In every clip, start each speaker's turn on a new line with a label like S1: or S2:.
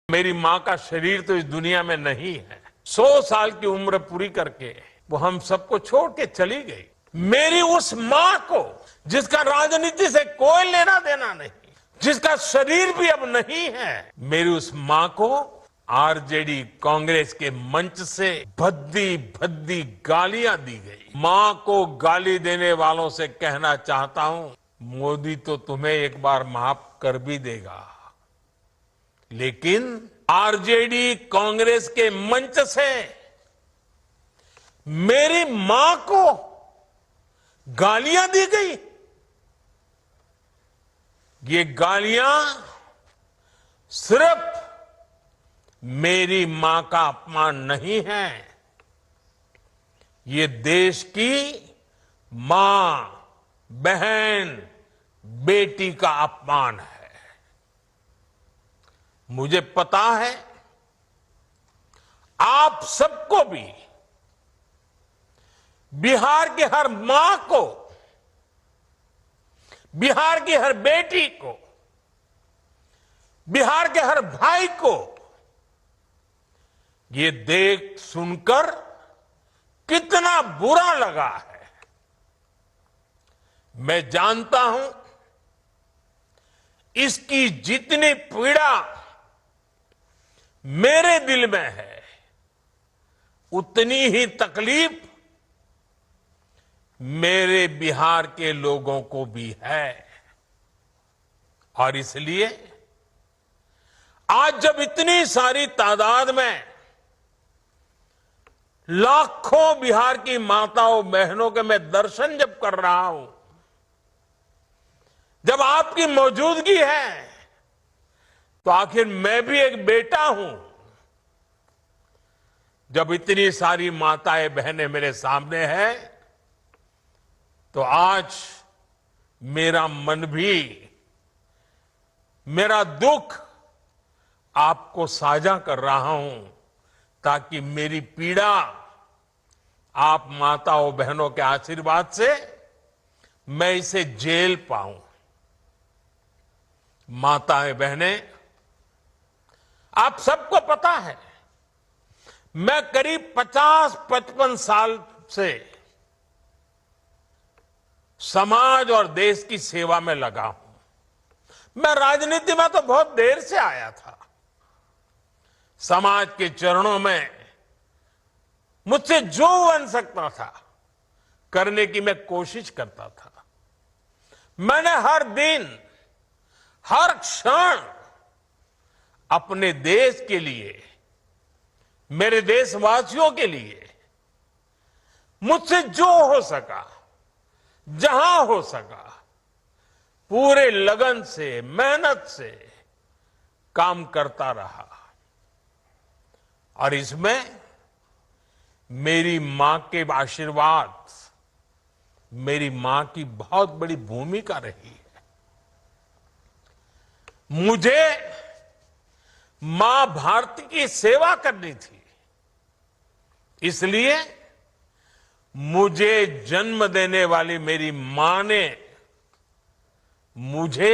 S1: मेरी माँ का शरीर तो इस दुनिया में नहीं है। 100 साल की उम्र पूरी करके वो हम सबको छोड़ के चली गई। मेरी उस माँ को, जिसका राजनीति से कोई लेना देना नहीं, जिसका शरीर भी अब नहीं है, मेरी उस माँ को आरजेडी कांग्रेस के मंच से भद्दी भद्दी गालियां दी गई। माँ को गाली देने वालों से कहना चाहता हूं, मोदी तो तुम्हें एक बार माफ कर भी देगा, लेकिन आरजेडी कांग्रेस के मंच से मेरी मां को गालियां दी गई। ये गालियां सिर्फ मेरी मां का अपमान नहीं है, ये देश की मां, बहन, बेटी का अपमान है। मुझे पता है आप सबको भी बिहार की हर मां को, बिहार की हर बेटी को, बिहार के हर भाई को ये देख सुनकर कितना बुरा लगा है। मैं जानता हूं इसकी जितनी पीड़ा मेरे दिल में है, उतनी ही तकलीफ मेरे बिहार के लोगों को भी है। और इसलिए आज जब इतनी सारी तादाद में लाखों बिहार की माताओं बहनों के मैं दर्शन जब कर रहा हूं, जब आपकी मौजूदगी है, तो आखिर मैं भी एक बेटा हूं। जब इतनी सारी माताएं बहनें मेरे सामने हैं, तो आज मेरा मन भी, मेरा दुख आपको साझा कर रहा हूं, ताकि मेरी पीड़ा आप माताओं बहनों के आशीर्वाद से मैं इसे झेल पाऊं। माताएं बहनें, आप सबको पता है मैं करीब 50-55 साल से समाज और देश की सेवा में लगा हूं। मैं राजनीति में तो बहुत देर से आया था। समाज के चरणों में मुझसे जो बन सकता था करने की मैं कोशिश करता था। मैंने हर दिन, हर क्षण अपने देश के लिए, मेरे देशवासियों के लिए मुझसे जो हो सका, जहां हो सका, पूरे लगन से, मेहनत से काम करता रहा। और इसमें मेरी मां के आशीर्वाद, मेरी मां की बहुत बड़ी भूमिका रही है। मुझे मां भारती की सेवा करनी थी, इसलिए मुझे जन्म देने वाली मेरी मां ने मुझे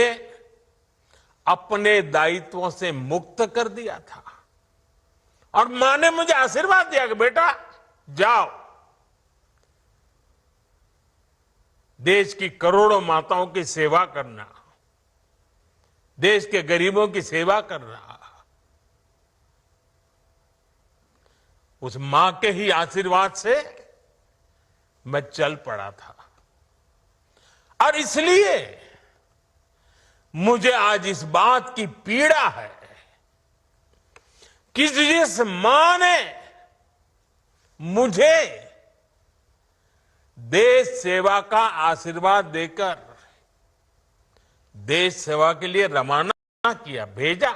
S1: अपने दायित्वों से मुक्त कर दिया था। और मां ने मुझे आशीर्वाद दिया कि बेटा जाओ, देश की करोड़ों माताओं की सेवा करना, देश के गरीबों की सेवा करना। उस मां के ही आशीर्वाद से मैं चल पड़ा था। और इसलिए मुझे आज इस बात की पीड़ा है कि जिस मां ने मुझे देश सेवा का आशीर्वाद देकर देश सेवा के लिए रवाना किया, भेजा,